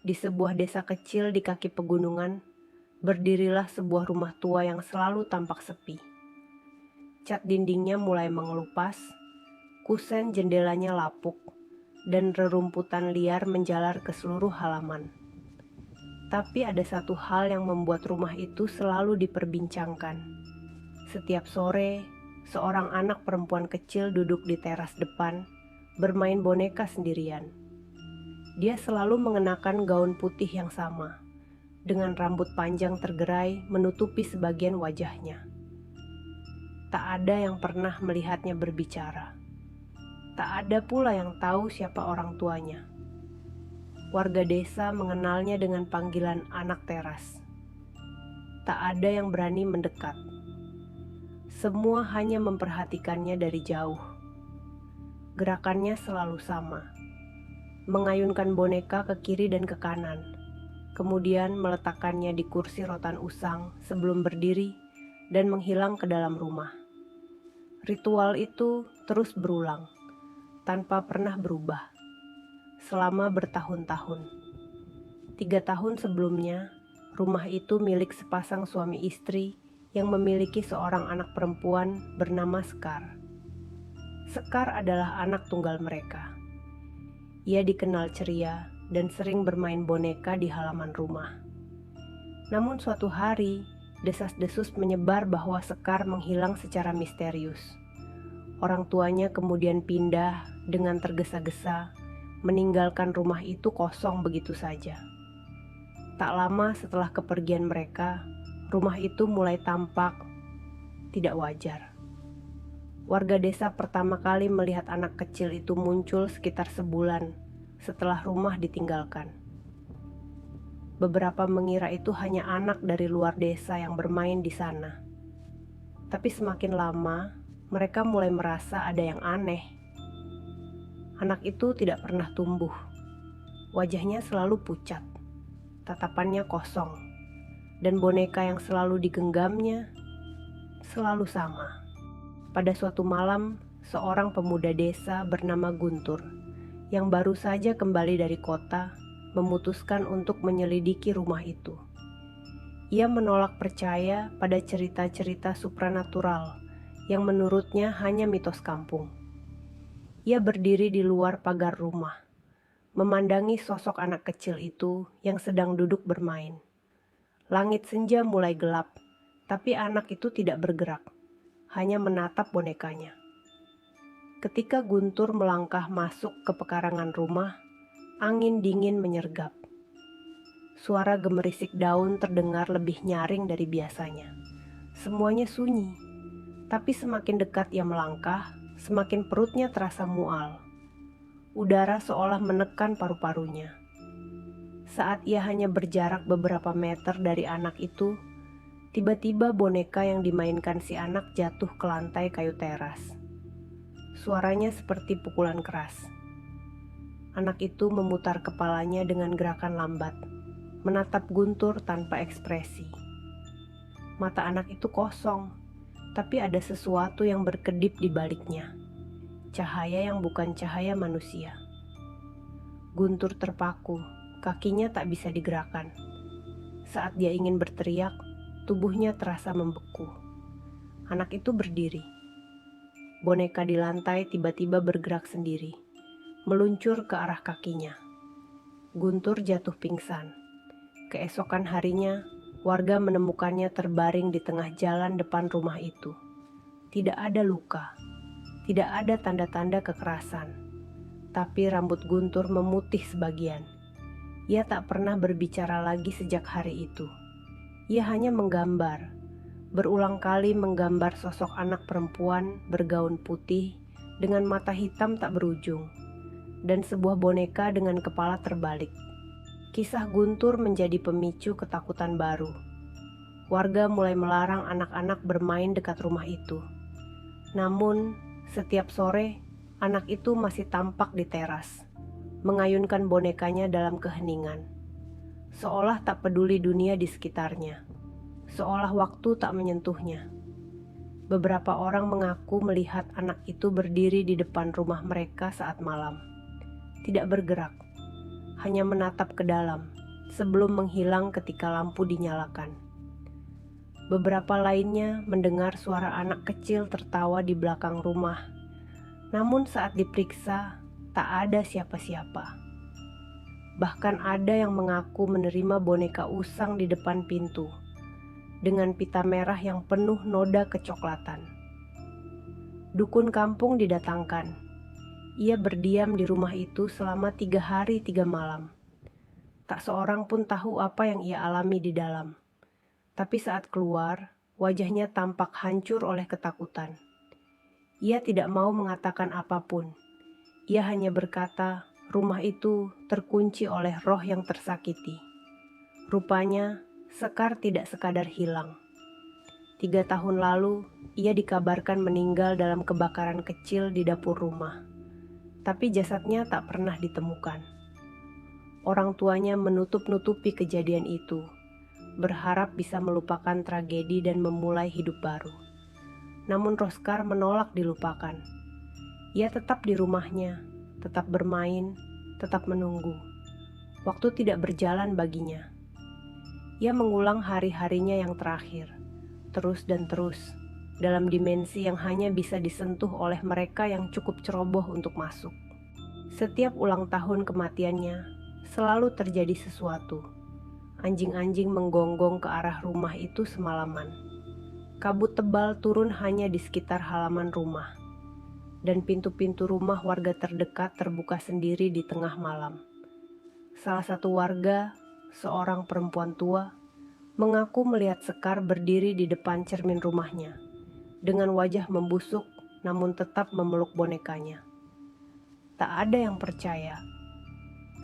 Di sebuah desa kecil di kaki pegunungan, berdirilah sebuah rumah tua yang selalu tampak sepi. Cat dindingnya mulai mengelupas, kusen jendelanya lapuk, dan rerumputan liar menjalar ke seluruh halaman. Tapi ada satu hal yang membuat rumah itu selalu diperbincangkan. Setiap sore, seorang anak perempuan kecil duduk di teras depan, bermain boneka sendirian. Dia selalu mengenakan gaun putih yang sama, dengan rambut panjang tergerai menutupi sebagian wajahnya. Tak ada yang pernah melihatnya berbicara. Tak ada pula yang tahu siapa orang tuanya. Warga desa mengenalnya dengan panggilan anak teras. Tak ada yang berani mendekat. Semua hanya memperhatikannya dari jauh. Gerakannya selalu sama. Mengayunkan boneka ke kiri dan ke kanan, kemudian meletakkannya di kursi rotan usang sebelum berdiri dan menghilang ke dalam rumah. Ritual itu terus berulang, tanpa pernah berubah, selama bertahun-tahun. 3 tahun sebelumnya, rumah itu milik sepasang suami istri yang memiliki seorang anak perempuan bernama Sekar. Sekar adalah anak tunggal mereka. Ia dikenal ceria dan sering bermain boneka di halaman rumah. Namun suatu hari, desas-desus menyebar bahwa Sekar menghilang secara misterius. Orang tuanya kemudian pindah dengan tergesa-gesa, meninggalkan rumah itu kosong begitu saja. Tak lama setelah kepergian mereka, rumah itu mulai tampak tidak wajar. Warga desa pertama kali melihat anak kecil itu muncul sekitar sebulan setelah rumah ditinggalkan. Beberapa mengira itu hanya anak dari luar desa yang bermain di sana. Tapi semakin lama, mereka mulai merasa ada yang aneh. Anak itu tidak pernah tumbuh. Wajahnya selalu pucat, tatapannya kosong, dan boneka yang selalu digenggamnya selalu sama. Pada suatu malam, seorang pemuda desa bernama Guntur, yang baru saja kembali dari kota, memutuskan untuk menyelidiki rumah itu. Ia menolak percaya pada cerita-cerita supranatural yang menurutnya hanya mitos kampung. Ia berdiri di luar pagar rumah, memandangi sosok anak kecil itu yang sedang duduk bermain. Langit senja mulai gelap, tapi anak itu tidak bergerak, hanya menatap bonekanya. Ketika Guntur melangkah masuk ke pekarangan rumah, angin dingin menyergap. Suara gemerisik daun terdengar lebih nyaring dari biasanya. Semuanya sunyi, tapi semakin dekat ia melangkah, semakin perutnya terasa mual. Udara seolah menekan paru-parunya. Saat ia hanya berjarak beberapa meter dari anak itu, tiba-tiba boneka yang dimainkan si anak jatuh ke lantai kayu teras. Suaranya seperti pukulan keras. Anak itu memutar kepalanya dengan gerakan lambat, menatap Guntur tanpa ekspresi. Mata anak itu kosong, tapi ada sesuatu yang berkedip di baliknya. Cahaya yang bukan cahaya manusia. Guntur terpaku, kakinya tak bisa digerakkan. Saat dia ingin berteriak, tubuhnya terasa membeku. Anak itu berdiri. Boneka di lantai tiba-tiba bergerak sendiri, meluncur ke arah kakinya. Guntur jatuh pingsan. Keesokan harinya, warga menemukannya terbaring di tengah jalan depan rumah itu. Tidak ada luka, tidak ada tanda-tanda kekerasan, tapi rambut Guntur memutih sebagian. Ia tak pernah berbicara lagi sejak hari itu. Ia hanya menggambar, berulang kali menggambar sosok anak perempuan bergaun putih dengan mata hitam tak berujung, dan sebuah boneka dengan kepala terbalik. Kisah Guntur menjadi pemicu ketakutan baru. Warga mulai melarang anak-anak bermain dekat rumah itu. Namun, setiap sore, anak itu masih tampak di teras, mengayunkan bonekanya dalam keheningan. Seolah tak peduli dunia di sekitarnya. Seolah waktu tak menyentuhnya. Beberapa orang mengaku melihat anak itu berdiri di depan rumah mereka saat malam. Tidak bergerak, hanya menatap ke dalam, sebelum menghilang ketika lampu dinyalakan. Beberapa lainnya mendengar suara anak kecil tertawa di belakang rumah. Namun saat diperiksa, tak ada siapa-siapa. Bahkan ada yang mengaku menerima boneka usang di depan pintu, dengan pita merah yang penuh noda kecoklatan. Dukun kampung didatangkan. Ia berdiam di rumah itu selama 3 hari 3 malam. Tak seorang pun tahu apa yang ia alami di dalam. Tapi saat keluar, wajahnya tampak hancur oleh ketakutan. Ia tidak mau mengatakan apapun. Ia hanya berkata, rumah itu terkunci oleh roh yang tersakiti. Rupanya, Sekar tidak sekadar hilang. 3 tahun lalu, ia dikabarkan meninggal dalam kebakaran kecil di dapur rumah. Tapi jasadnya tak pernah ditemukan. Orang tuanya menutup-nutupi kejadian itu, berharap bisa melupakan tragedi dan memulai hidup baru. Namun Roskar menolak dilupakan. Ia tetap di rumahnya, tetap bermain, tetap menunggu. Waktu tidak berjalan baginya. Ia mengulang hari-harinya yang terakhir, terus dan terus, dalam dimensi yang hanya bisa disentuh oleh mereka yang cukup ceroboh untuk masuk. Setiap ulang tahun kematiannya, selalu terjadi sesuatu. Anjing-anjing menggonggong ke arah rumah itu semalaman. Kabut tebal turun hanya di sekitar halaman rumah, dan pintu-pintu rumah warga terdekat terbuka sendiri di tengah malam. Salah satu warga, seorang perempuan tua, mengaku melihat Sekar berdiri di depan cermin rumahnya, dengan wajah membusuk namun tetap memeluk bonekanya. Tak ada yang percaya,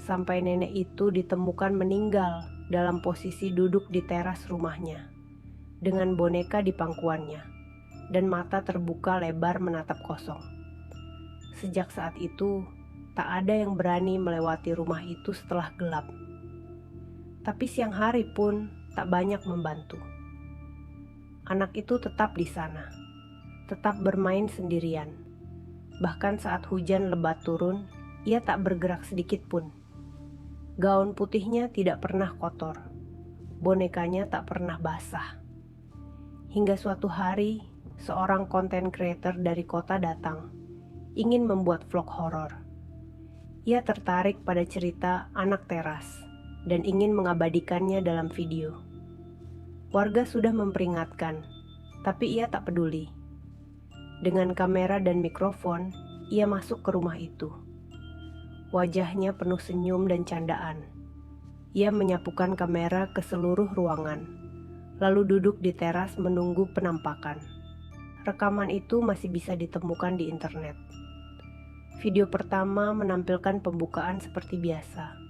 sampai nenek itu ditemukan meninggal dalam posisi duduk di teras rumahnya, dengan boneka di pangkuannya, dan mata terbuka lebar menatap kosong. Sejak saat itu, tak ada yang berani melewati rumah itu setelah gelap. Tapi siang hari pun tak banyak membantu. Anak itu tetap di sana, tetap bermain sendirian. Bahkan saat hujan lebat turun, ia tak bergerak sedikit pun. Gaun putihnya tidak pernah kotor, bonekanya tak pernah basah. Hingga suatu hari, seorang content creator dari kota datang, ingin membuat vlog horor. Ia tertarik pada cerita anak teras, dan ingin mengabadikannya dalam video. Warga sudah memperingatkan, tapi ia tak peduli. Dengan kamera dan mikrofon, ia masuk ke rumah itu. Wajahnya penuh senyum dan candaan. Ia menyapukan kamera ke seluruh ruangan, lalu duduk di teras menunggu penampakan. Rekaman itu masih bisa ditemukan di internet. Video pertama menampilkan pembukaan seperti biasa.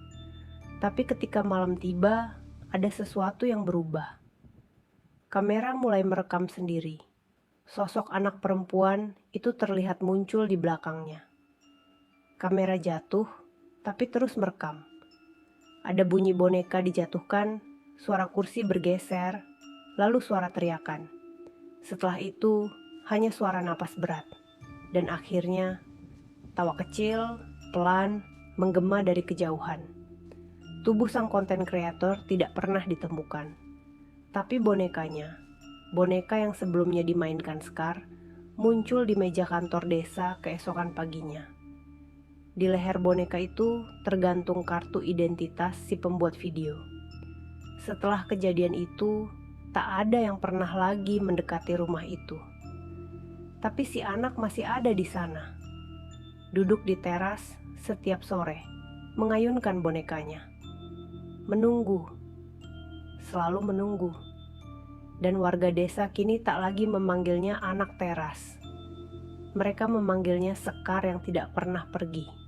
Tapi ketika malam tiba, ada sesuatu yang berubah. Kamera mulai merekam sendiri. Sosok anak perempuan itu terlihat muncul di belakangnya. Kamera jatuh, tapi terus merekam. Ada bunyi boneka dijatuhkan, suara kursi bergeser, lalu suara teriakan. Setelah itu, hanya suara napas berat. Dan akhirnya, tawa kecil, pelan, menggema dari kejauhan. Tubuh sang konten kreator tidak pernah ditemukan. Tapi bonekanya, boneka yang sebelumnya dimainkan Sekar, muncul di meja kantor desa keesokan paginya. Di leher boneka itu tergantung kartu identitas si pembuat video. Setelah kejadian itu, tak ada yang pernah lagi mendekati rumah itu. Tapi si anak masih ada di sana. Duduk di teras setiap sore, mengayunkan bonekanya. Menunggu, selalu menunggu. Dan warga desa kini tak lagi memanggilnya anak teras. Mereka memanggilnya Sekar yang tidak pernah pergi.